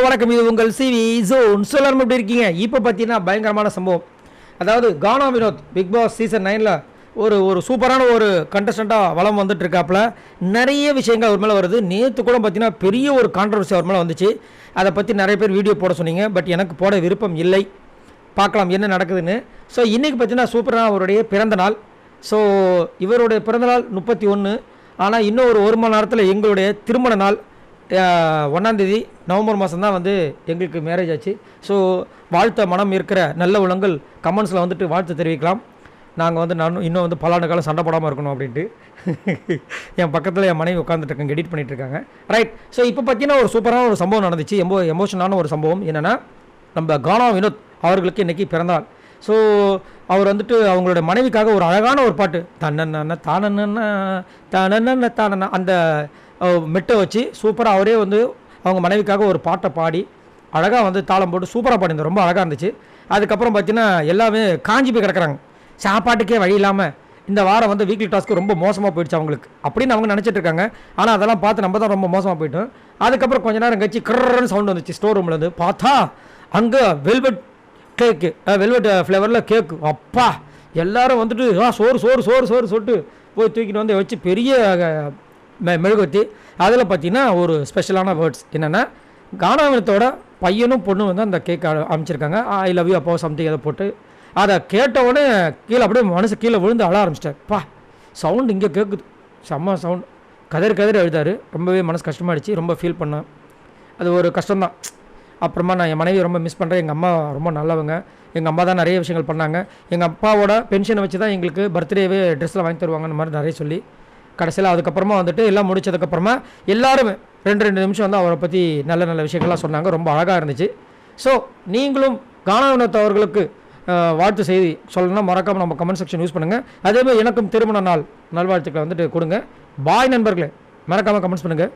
வணக்கம். இது உங்கள் சிவி ஜோன். எல்லாரும் எப்படி இருக்கீங்க? இப்போ பார்த்தீங்கன்னா பயங்கரமான சம்பவம். அதாவது கானா வினோத் பிக் பாஸ் சீசன் 9ல் ஒரு சூப்பரான ஒரு கண்டஸ்டண்ட்டாக வளம் வந்துட்டு இருக்காப்புல. நிறைய விஷயங்கள் அவர் மேலே வருது. நேற்று கூட பார்த்தீங்கன்னா பெரிய ஒரு கான்ட்ரவர்சி அவர் மேலே வந்துச்சு. அதை பற்றி நிறைய பேர் வீடியோ போட சொன்னீங்க. பட் எனக்கு போட விருப்பம் இல்லை. பார்க்கலாம் என்ன நடக்குதுன்னு. ஸோ இன்றைக்கி பார்த்தீங்கன்னா சூப்பரான அவருடைய பிறந்த நாள். ஸோ இவருடைய பிறந்தநாள் 31. ஆனால் இன்னும் ஒரு மணி நேரத்தில் எங்களுடைய திருமண நாள் 1ஆம் தேதி நவம்பர் மாதம் தான் வந்து எங்களுக்கு மேரேஜ் ஆச்சு. ஸோ வாழ்த்த மனம் இருக்கிற நல்ல உள்ளங்கள் கமெண்ட்ஸில் வந்துட்டு வாழ்த்து தெரிவிக்கலாம். நாங்கள் வந்து நான் இன்னும் வந்து பல ஆண்டு காலம் சண்டை போடாமல் இருக்கணும் அப்படின்ட்டு என் பக்கத்தில் என் மனைவி உட்காந்துட்ருக்காங்க, எடிட் பண்ணிகிட்ருக்காங்க. ரைட். ஸோ இப்போ பார்த்தீங்கன்னா ஒரு சூப்பரான ஒரு சம்பவம் நடந்துச்சு. எமோஷனான ஒரு சம்பவம். என்னென்னா, நம்ம கானா வினோத் அவர்களுக்கு இன்றைக்கி பிறந்தநாள். ஸோ அவர் வந்துட்டு அவங்களோட மனைவிக்காக ஒரு அழகான ஒரு பாட்டு தன்னண்ண தானண்ணா தானண்ண தானண்ணா அந்த மெட்டை வச்சு சூப்பராக அவரே வந்து அவங்க மனைவிக்காக ஒரு பாட்டை பாடி அழகாக வந்து தாளம் போட்டு சூப்பராக பாடியிருந்தோம். ரொம்ப அழகாக இருந்துச்சு. அதுக்கப்புறம் பார்த்தீங்கன்னா எல்லாமே காஞ்சி போய் கிடக்குறாங்க. சாப்பாட்டுக்கே வழி இல்லாமல் இந்த வாரம் வந்து வீக்லி டாஸ்க்கு ரொம்ப மோசமாக போயிடுச்சு அவங்களுக்கு அப்படின்னு அவங்க நினச்சிட்டு இருக்காங்க. ஆனால் அதெல்லாம் பார்த்து நம்ம தான் ரொம்ப மோசமாக போயிட்டோம். அதுக்கப்புறம் கொஞ்ச நேரம் கழிச்சு கர்றன்னு சவுண்ட் வந்துச்சு ஸ்டோர் ரூம்லேருந்து. பார்த்தா அங்கே வெல்வெட் கேக்கு, வெல்வெட் ஃப்ளேவரில் கேக்கு. அப்பா எல்லோரும் வந்துட்டு சோறு சோறு சோறு சோறு சொல்லிட்டு போய் தூக்கிட்டு வந்து வச்சு பெரிய மெழுகுவத்தி. அதில் பார்த்தீங்கன்னா ஒரு ஸ்பெஷலான வேர்ட்ஸ் என்னென்னா, கானா வினோத்தோட பையனும் பொண்ணும் வந்து அந்த கேக் அமைச்சிருக்காங்க. ஐ லவ் யூ அப்போ சம்திங் அதை போட்டு அதை கேட்டவுடனே கீழே அப்படியே மனசு கீழே விழுந்து அழ ஆரம்பிச்சிட்டேன். பா சவுண்டு இங்கே கேட்குது, செம்ம சவுண்ட். கதறி எழுதாரு. ரொம்பவே மனசு கஷ்டமாகிடுச்சு. ரொம்ப ஃபீல் பண்ணேன். அது ஒரு கஷ்டம்தான். அப்புறமா நான் என் மனைவி ரொம்ப மிஸ் பண்ணுறேன். எங்கள் அம்மா ரொம்ப நல்லவங்க. எங்கள் அம்மா தான் நிறைய விஷயங்கள் பண்ணாங்க. எங்கள் அப்பாவோட பென்ஷனை வச்சு தான் எங்களுக்கு பர்த்டேவே ட்ரெஸ்ஸில் வாங்கி தருவாங்கன்னு மாதிரி நிறைய சொல்லி கடைசியில் அதுக்கப்புறமா வந்துட்டு எல்லாம் முடிச்சதுக்கப்புறமா எல்லாருமே 2 நிமிஷம் வந்து அவரை பற்றி நல்ல நல்ல விஷயங்கள்லாம் சொன்னாங்க. ரொம்ப அழகாக இருந்துச்சு. ஸோ நீங்களும் கானா வினோத் அவர்களுக்கு வாழ்த்து செய்தி சொல்லணும்னா மறக்காமல் நம்ம கமெண்ட் செக்ஷன் யூஸ் பண்ணுங்கள். அதேமாதிரி எனக்கும் திருமண நாள் நல்வாழ்த்துக்களை வந்துட்டு கொடுங்க. பாய் நண்பர்களே, மறக்காமல் கமெண்ட்ஸ் பண்ணுங்கள்.